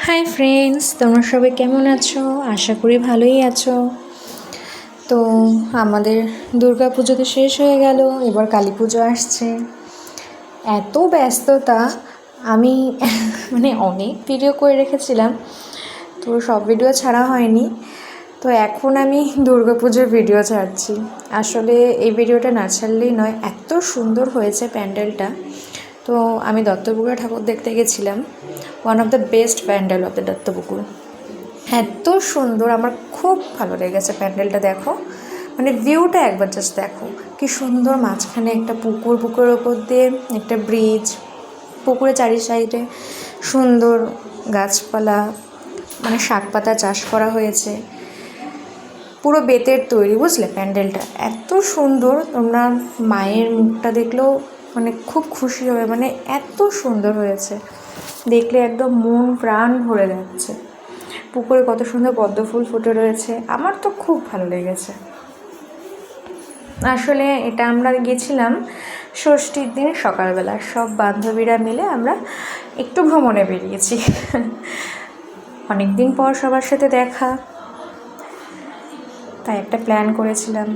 Hi friends, তোমরা সবাই কেমন আছো? আশা করি ভালোই আছো। তো আমাদের দুর্গা পুজো তো শেষ হয়ে গেল, এবার কালী পুজো আসছে। এত ব্যস্ততা, আমি অনেক ভিডিও করে রেখেছিলাম, তো সব ভিডিও ছাড়া হয়নি। তো এখন আমি দুর্গা পুজোর ভিডিও ছাড়ছি। আসলে এই ভিডিওটা না ছাড়লেই নয়, এত সুন্দর হয়েছে প্যান্ডেলটা। তো আমি দত্তপুকুরে ঠাকুর দেখতে গেছিলাম, one of the best pandal of the Duttapukur. এত সুন্দর, আমার খুব ভালো লেগেছে প্যান্ডেলটা। দেখো, ভিউটা একবার জাস্ট দেখো, কি সুন্দর। মাঝখানে একটা পুকুরের ওপর দিয়ে একটা ব্রিজ, পুকুরের চারি সাইডে সুন্দর গাছপালা, শাক পাতা চাষ করা হয়েছে, পুরো বেতের তৈরি, বুঝলে প্যান্ডেলটা এত সুন্দর। তোমরা মায়ের মুখটা দেখলেও খুব খুশি হবে, এত সুন্দর হয়েছে, দেখলে একদম মন প্রাণ ভরে যাচ্ছে। পুকুরে কত সুন্দর পদ্ম ফুল ফুটে রয়েছে, আমার তো খুব ভালো লেগেছে। আসলে এটা আমরা গেছিলাম ষষ্ঠীর দিন সকালবেলা, সব বান্ধবীরা মিলে আমরা একটু ভ্রমণে বেরিয়েছি। অনেক দিন পর সবার সাথে দেখা, তাই একটা প্ল্যান করেছিলাম।